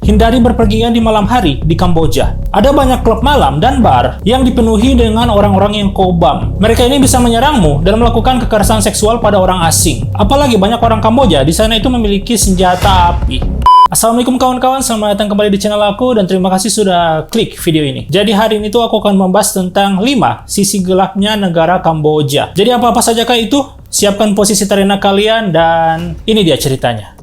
Hindari berpergian di malam hari di Kamboja. Ada banyak klub malam dan bar yang dipenuhi dengan orang-orang yang kobam. Mereka ini bisa menyerangmu dan melakukan kekerasan seksual pada orang asing. Apalagi banyak orang Kamboja di sana itu memiliki senjata api. Assalamualaikum kawan-kawan, selamat datang kembali di channel aku dan terima kasih sudah klik video ini. Jadi hari ini tuh aku akan membahas tentang 5 sisi gelapnya negara Kamboja. Jadi apa-apa sajakah itu? Siapkan posisi terenak kalian dan ini dia ceritanya.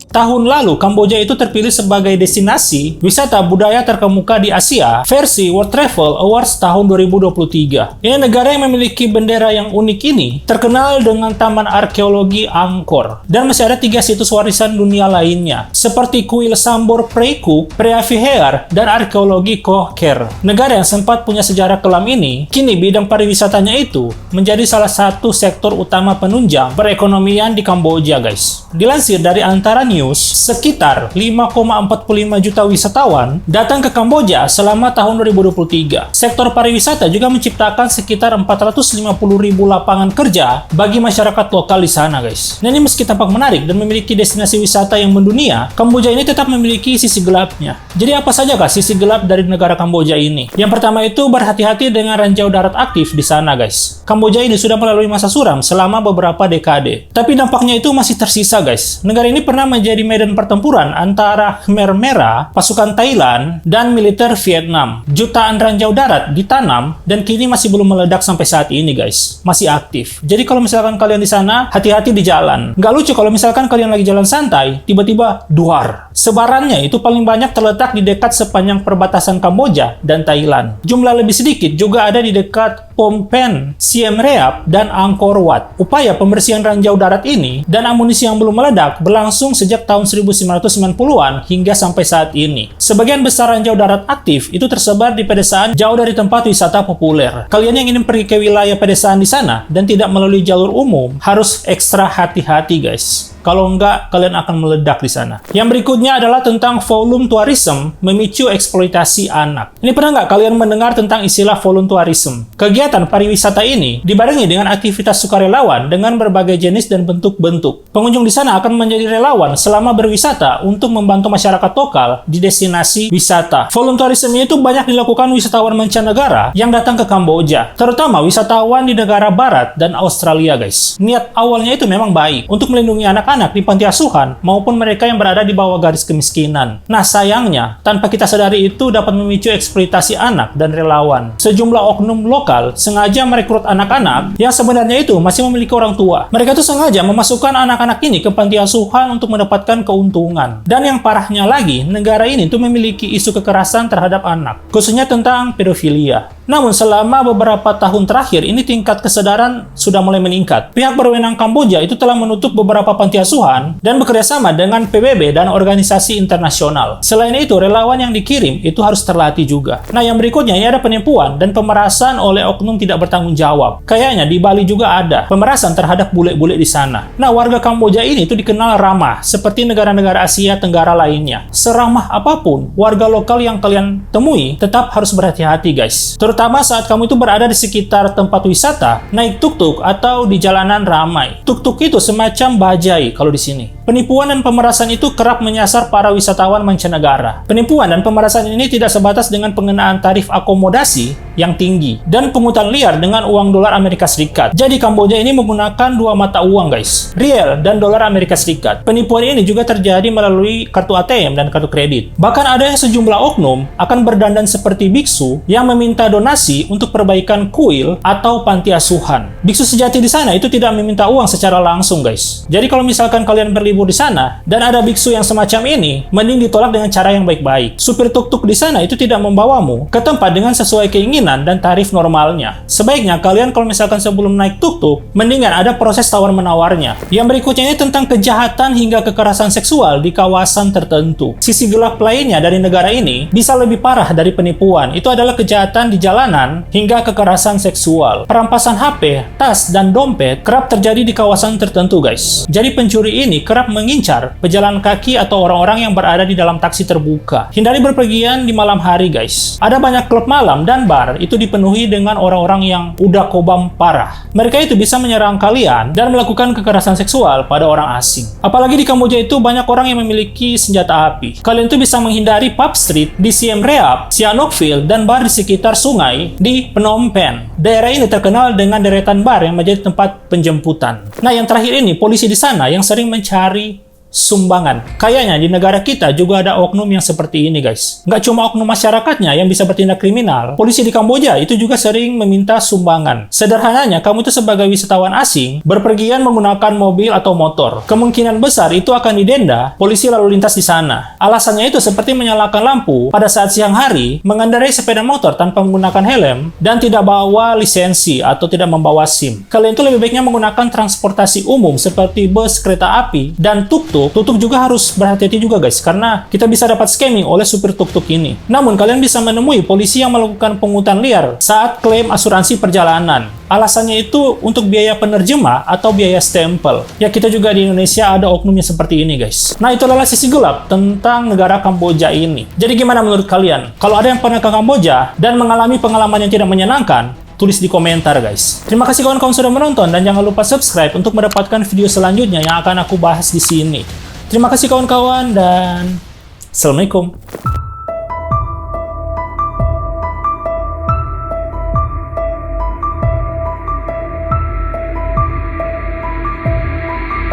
Tahun lalu, Kamboja itu terpilih sebagai destinasi wisata budaya terkemuka di Asia versi World Travel Awards tahun 2023. Ini negara yang memiliki bendera yang unik ini terkenal dengan Taman Arkeologi Angkor. Dan masih ada 3 situs warisan dunia lainnya, seperti Kuil Sambor Preikuk, Preah Vihear, dan Arkeologi Koh Ker. Negara yang sempat punya sejarah kelam ini, kini bidang pariwisatanya itu menjadi salah satu sektor utama penunjang perekonomian di Kamboja, guys. Dilansir dari Antara News, sekitar 5,45 juta wisatawan datang ke Kamboja selama tahun 2023. Sektor pariwisata juga menciptakan sekitar 450.000 lapangan kerja bagi masyarakat lokal di sana, guys. Nah, ini meski tampak menarik dan memiliki destinasi wisata yang mendunia, Kamboja ini tetap memiliki sisi gelapnya. Jadi apa saja kah sisi gelap dari negara Kamboja ini? Yang pertama itu berhati-hati dengan ranjau darat aktif di sana, guys. Kamboja ini sudah melalui masa suram selama beberapa dekade. Tapi dampaknya itu masih tersisa, guys. Negara ini pernah menjadi medan pertempuran antara Khmer Merah, pasukan Thailand, dan militer Vietnam. Jutaan ranjau darat ditanam dan kini masih belum meledak sampai saat ini, guys. Masih aktif. Jadi kalau misalkan kalian di sana, hati-hati di jalan. Nggak lucu kalau misalkan kalian lagi jalan santai, tiba-tiba duar. Sebarannya itu paling banyak terletak di dekat sepanjang perbatasan Kamboja dan Thailand. Jumlah lebih sedikit juga ada di dekat Phnom Penh, Siem Reap, dan Angkor Wat. Upaya pembersihan ranjau darat ini dan amunisi yang belum meledak berlangsung sejak tahun 1990-an hingga sampai saat ini. Sebagian besar ranjau darat aktif itu tersebar di pedesaan jauh dari tempat wisata populer. Kalian yang ingin pergi ke wilayah pedesaan di sana dan tidak melalui jalur umum harus ekstra hati-hati, guys. Kalau enggak, kalian akan meledak di sana. Yang berikutnya adalah tentang volume tourism memicu eksploitasi anak. Ini pernah nggak kalian mendengar tentang istilah volume tourism? Kegiatan pariwisata ini dibarengi dengan aktivitas sukarelawan dengan berbagai jenis dan bentuk-bentuk. Pengunjung di sana akan menjadi relawan selama berwisata untuk membantu masyarakat lokal di destinasi wisata. Volume tourism itu banyak dilakukan wisatawan mancanegara yang datang ke Kamboja, terutama wisatawan di negara barat dan Australia, guys. Niat awalnya itu memang baik untuk melindungi anak-anak di panti asuhan maupun mereka yang berada di bawah garis kemiskinan. Nah, sayangnya, tanpa kita sadari itu dapat memicu eksploitasi anak dan relawan. Sejumlah oknum lokal sengaja merekrut anak-anak yang sebenarnya itu masih memiliki orang tua. Mereka tuh sengaja memasukkan anak-anak ini ke panti asuhan untuk mendapatkan keuntungan. Dan yang parahnya lagi, negara ini tuh memiliki isu kekerasan terhadap anak, khususnya tentang pedofilia. Namun selama beberapa tahun terakhir ini tingkat kesadaran sudah mulai meningkat. Pihak berwenang Kamboja itu telah menutup beberapa panti asuhan dan bekerjasama dengan PBB dan organisasi internasional. Selain itu, relawan yang dikirim itu harus terlatih juga. Nah, yang berikutnya ini ada penipuan dan pemerasan oleh oknum tidak bertanggung jawab. Kayaknya di Bali juga ada pemerasan terhadap bule-bule di sana. Nah, warga Kamboja ini itu dikenal ramah seperti negara-negara Asia Tenggara lainnya. Seramah apapun, warga lokal yang kalian temui tetap harus berhati-hati, guys. Terutama saat kamu itu berada di sekitar tempat wisata, naik tuk-tuk atau di jalanan ramai. Tuk-tuk itu semacam bajai kalau di sini. Penipuan dan pemerasan itu kerap menyasar para wisatawan mancanegara. Penipuan dan pemerasan ini tidak sebatas dengan pengenaan tarif akomodasi yang tinggi dan pungutan liar dengan uang dolar Amerika Serikat. Jadi Kamboja ini menggunakan 2 mata uang, guys, riel dan dolar Amerika Serikat. Penipuan ini juga terjadi melalui kartu ATM dan kartu kredit. Bahkan ada sejumlah oknum akan berdandan seperti biksu yang meminta donasi untuk perbaikan kuil atau panti asuhan. Biksu sejati di sana itu tidak meminta uang secara langsung, guys. Jadi kalau misalkan kalian berlibur di sana dan ada biksu yang semacam ini, mending ditolak dengan cara yang baik-baik. Supir tuk-tuk di sana itu tidak membawamu ke tempat dengan sesuai keinginan dan tarif normalnya. Sebaiknya kalian kalau misalkan sebelum naik tuk-tuk, mendingan ada proses tawar-menawarnya. Yang berikutnya ini tentang kejahatan hingga kekerasan seksual di kawasan tertentu. Sisi gelap lainnya dari negara ini bisa lebih parah dari penipuan. Itu adalah kejahatan di jalanan hingga kekerasan seksual. Perampasan HP, tas, dan dompet kerap terjadi di kawasan tertentu, guys. Jadi pencuri ini kerap mengincar pejalan kaki atau orang-orang yang berada di dalam taksi terbuka. Hindari berpergian di malam hari, guys. Ada banyak klub malam dan bar bar itu dipenuhi dengan orang-orang yang udah kobam parah. Mereka itu bisa menyerang kalian dan melakukan kekerasan seksual pada orang asing. Apalagi di Kamboja itu banyak orang yang memiliki senjata api. Kalian tuh bisa menghindari pub street di Siem Reap, Sihanoukville, dan bar di sekitar sungai di Phnom Penh. Daerah ini terkenal dengan deretan bar yang menjadi tempat penjemputan. Nah, yang terakhir ini, polisi di sana yang sering mencari sumbangan. Kayaknya di negara kita juga ada oknum yang seperti ini, guys. Nggak cuma oknum masyarakatnya yang bisa bertindak kriminal, polisi di Kamboja itu juga sering meminta sumbangan. Sederhananya, kamu itu sebagai wisatawan asing, berpergian menggunakan mobil atau motor. Kemungkinan besar itu akan didenda polisi lalu lintas di sana. Alasannya itu seperti menyalakan lampu pada saat siang hari, mengendarai sepeda motor tanpa menggunakan helm, dan tidak bawa lisensi atau tidak membawa SIM. Kalian itu lebih baiknya menggunakan transportasi umum seperti bus, kereta api, dan tuk-tuk. Tuk-tuk juga harus berhati-hati juga, guys, karena kita bisa dapat scamming oleh supir tuk-tuk ini. Namun, kalian bisa menemui polisi yang melakukan pungutan liar saat klaim asuransi perjalanan. Alasannya itu untuk biaya penerjemah atau biaya stempel. Ya, kita juga di Indonesia ada oknumnya seperti ini, guys. Nah, itu adalah sisi gelap tentang negara Kamboja ini. Jadi gimana menurut kalian? Kalau ada yang pernah ke Kamboja dan mengalami pengalaman yang tidak menyenangkan, tulis di komentar, guys. Terima kasih kawan-kawan sudah menonton, dan jangan lupa subscribe untuk mendapatkan video selanjutnya yang akan aku bahas di sini. Terima kasih kawan-kawan, dan Assalamualaikum.